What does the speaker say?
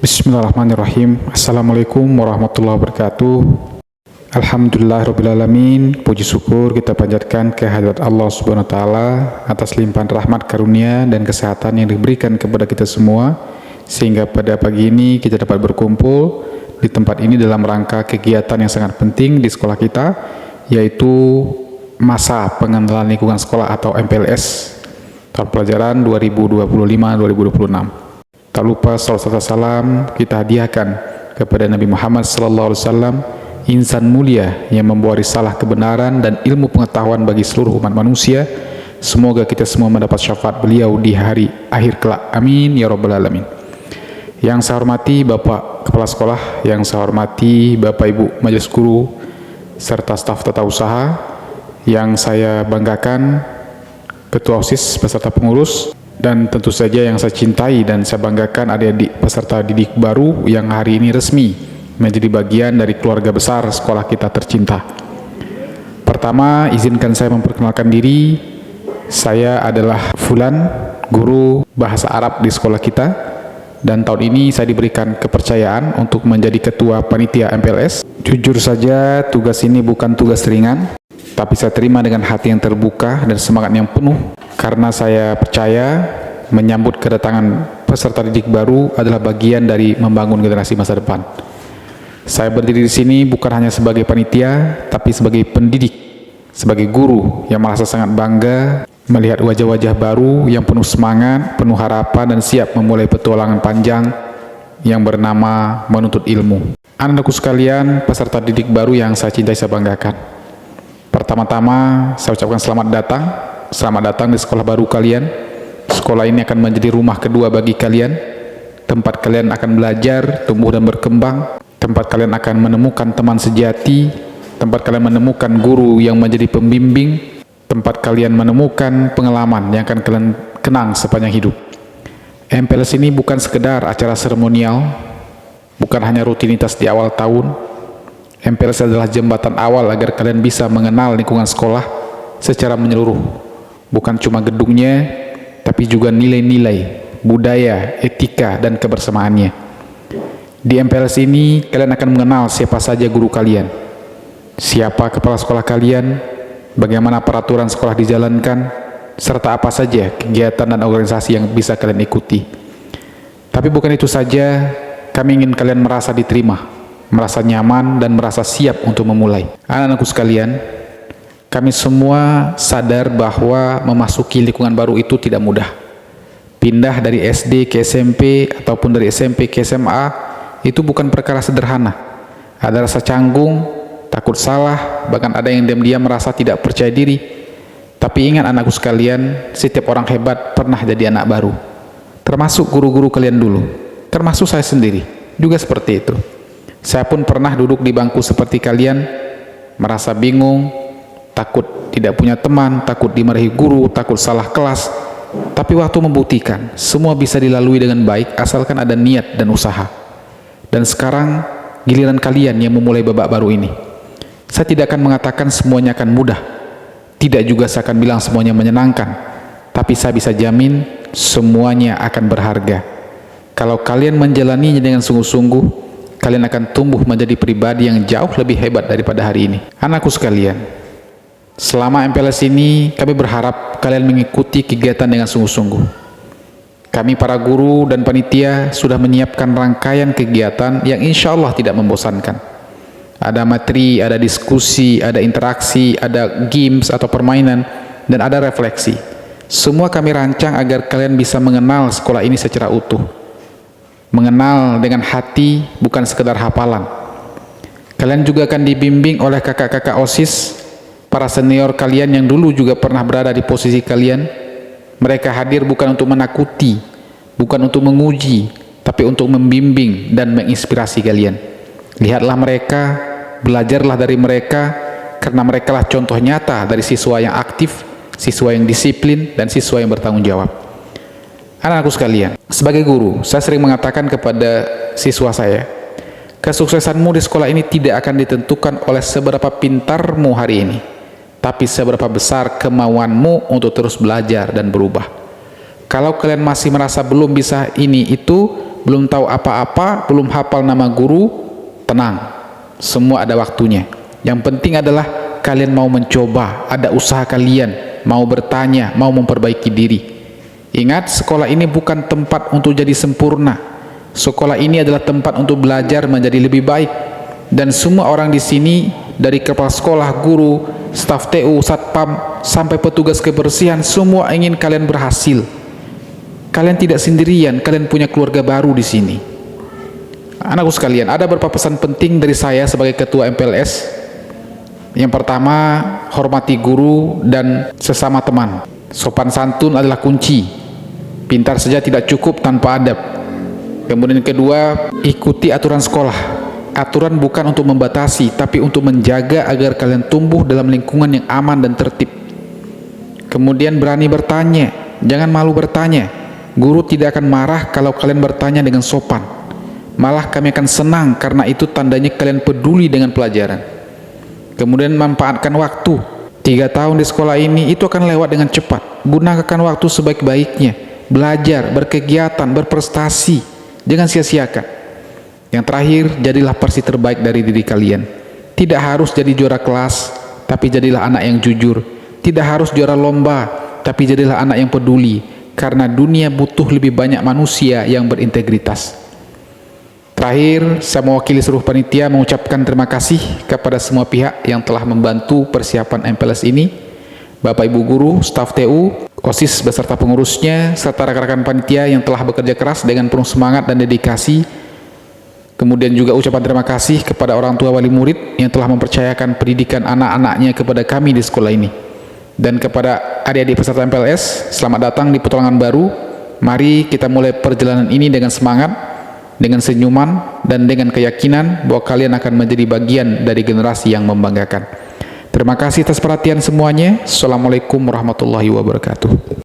Bismillahirrahmanirrahim. Assalamualaikum warahmatullahi wabarakatuh. Alhamdulillahirrabbilalamin. Puji syukur kita panjatkan kehadirat Allah subhanahu wa ta'ala atas limpahan rahmat karunia dan kesehatan yang diberikan kepada kita semua, sehingga pada pagi ini kita dapat berkumpul di tempat ini dalam rangka kegiatan yang sangat penting di sekolah kita, yaitu masa pengenalan lingkungan sekolah atau MPLS tahun pelajaran 2025-2026. Tak lupa salawat salam kita hadiahkan kepada Nabi Muhammad SAW, insan mulia yang membawa risalah kebenaran dan ilmu pengetahuan bagi seluruh umat manusia. Semoga kita semua mendapat syafaat beliau di hari akhir kelak. Amin ya rabbal alamin. Yang saya hormati Bapak Kepala Sekolah, yang saya hormati Bapak Ibu Majelis Guru serta staf tata usaha, yang saya banggakan Ketua OSIS beserta pengurus, dan tentu saja yang saya cintai dan saya banggakan adik-adik peserta didik baru yang hari ini resmi menjadi bagian dari keluarga besar sekolah kita tercinta. Pertama, izinkan saya memperkenalkan diri. Saya adalah Fulan, guru bahasa Arab di sekolah kita, dan tahun ini saya diberikan kepercayaan untuk menjadi ketua panitia MPLS. Jujur saja, tugas ini bukan tugas ringan, tapi saya terima dengan hati yang terbuka dan semangat yang penuh, karena saya percaya menyambut kedatangan peserta didik baru adalah bagian dari membangun generasi masa depan. Saya berdiri di sini bukan hanya sebagai panitia, tapi sebagai pendidik, sebagai guru yang merasa sangat bangga melihat wajah-wajah baru yang penuh semangat, penuh harapan, dan siap memulai petualangan panjang yang bernama menuntut ilmu. Anak-anakku sekalian, peserta didik baru yang saya cintai, saya banggakan. Pertama-tama, saya ucapkan selamat datang. Selamat datang di sekolah baru kalian. Sekolah ini akan menjadi rumah kedua bagi kalian. Tempat kalian akan belajar, tumbuh dan berkembang. Tempat kalian akan menemukan teman sejati. Tempat kalian menemukan guru yang menjadi pembimbing. Tempat kalian menemukan pengalaman yang akan kalian kenang sepanjang hidup. MPLS ini bukan sekedar acara seremonial, bukan hanya rutinitas di awal tahun. MPLS adalah jembatan awal agar kalian bisa mengenal lingkungan sekolah secara menyeluruh. Bukan cuma gedungnya, tapi juga nilai-nilai, budaya, etika, dan kebersamaannya. Di MPLS ini, kalian akan mengenal siapa saja guru kalian, siapa kepala sekolah kalian, bagaimana peraturan sekolah dijalankan, serta apa saja kegiatan dan organisasi yang bisa kalian ikuti. Tapi bukan itu saja, kami ingin kalian merasa diterima, merasa nyaman, dan merasa siap untuk memulai. Anak-anakku sekalian, kami semua sadar bahwa memasuki lingkungan baru itu tidak mudah. Pindah dari SD ke SMP ataupun dari SMP ke SMA itu bukan perkara sederhana. Ada rasa canggung, takut salah, bahkan ada yang diam-diam merasa tidak percaya diri. Tapi ingat anakku sekalian, setiap orang hebat pernah jadi anak baru. Termasuk guru-guru kalian dulu, termasuk saya sendiri, juga seperti itu. Saya pun pernah duduk di bangku seperti kalian, merasa bingung, takut tidak punya teman, takut dimarahi guru, takut salah kelas. Tapi waktu membuktikan semua bisa dilalui dengan baik asalkan ada niat dan usaha. Dan sekarang giliran kalian yang memulai babak baru ini. Saya tidak akan mengatakan semuanya akan mudah, tidak juga saya akan bilang semuanya menyenangkan, tapi saya bisa jamin semuanya akan berharga. Kalau kalian menjalaninya dengan sungguh-sungguh, kalian akan tumbuh menjadi pribadi yang jauh lebih hebat daripada hari ini. Anakku sekalian, selama MPLS ini, kami berharap kalian mengikuti kegiatan dengan sungguh-sungguh. Kami para guru dan panitia sudah menyiapkan rangkaian kegiatan yang insya Allah tidak membosankan. Ada materi, ada diskusi, ada interaksi, ada games atau permainan, dan ada refleksi. Semua kami rancang agar kalian bisa mengenal sekolah ini secara utuh. Mengenal dengan hati, bukan sekedar hafalan. Kalian juga akan dibimbing oleh kakak-kakak OSIS, para senior kalian yang dulu juga pernah berada di posisi kalian. Mereka hadir bukan untuk menakuti, bukan untuk menguji, tapi untuk membimbing dan menginspirasi kalian. Lihatlah mereka, belajarlah dari mereka, karena mereka lah contoh nyata dari siswa yang aktif, siswa yang disiplin, dan siswa yang bertanggung jawab. Anak-anakku sekalian, sebagai guru, saya sering mengatakan kepada siswa saya, kesuksesanmu di sekolah ini tidak akan ditentukan oleh seberapa pintarmu hari ini, tapi seberapa besar kemauanmu untuk terus belajar dan berubah. Kalau kalian masih merasa belum bisa ini itu, belum tahu apa-apa, belum hafal nama guru, tenang, semua ada waktunya. Yang penting adalah kalian mau mencoba, ada usaha kalian, mau bertanya, mau memperbaiki diri. Ingat, sekolah ini bukan tempat untuk jadi sempurna. Sekolah ini adalah tempat untuk belajar menjadi lebih baik. Dan semua orang di sini, dari kepala sekolah, guru, staf TU, satpam, sampai petugas kebersihan, semua ingin kalian berhasil. Kalian tidak sendirian, kalian punya keluarga baru di sini. Anakku sekalian, ada beberapa pesan penting dari saya sebagai ketua MPLS. Yang pertama, hormati guru dan sesama teman. Sopan santun adalah kunci. Pintar saja tidak cukup tanpa adab. Kemudian kedua, ikuti aturan sekolah. Aturan bukan untuk membatasi, tapi untuk menjaga agar kalian tumbuh dalam lingkungan yang aman dan tertib. Kemudian berani bertanya, jangan malu bertanya. Guru tidak akan marah kalau kalian bertanya dengan sopan. Malah kami akan senang karena itu tandanya kalian peduli dengan pelajaran. Kemudian manfaatkan waktu. 3 tahun di sekolah ini itu akan lewat dengan cepat. Gunakan waktu sebaik-baiknya. Belajar, berkegiatan, berprestasi. Jangan sia-siakan. Yang terakhir, jadilah versi terbaik dari diri kalian. Tidak harus jadi juara kelas, tapi jadilah anak yang jujur. Tidak harus juara lomba, tapi jadilah anak yang peduli. Karena dunia butuh lebih banyak manusia yang berintegritas. Terakhir, saya mewakili seluruh panitia mengucapkan terima kasih kepada semua pihak yang telah membantu persiapan MPLS ini. Bapak Ibu guru, staf TU, OSIS beserta pengurusnya, serta rekan-rekan panitia yang telah bekerja keras dengan penuh semangat dan dedikasi. Kemudian juga ucapan terima kasih kepada orang tua wali murid yang telah mempercayakan pendidikan anak-anaknya kepada kami di sekolah ini. Dan kepada adik-adik peserta MPLS, selamat datang di petualangan baru. Mari kita mulai perjalanan ini dengan semangat, dengan senyuman, dan dengan keyakinan bahwa kalian akan menjadi bagian dari generasi yang membanggakan. Terima kasih atas perhatian semuanya. Assalamualaikum warahmatullahi wabarakatuh.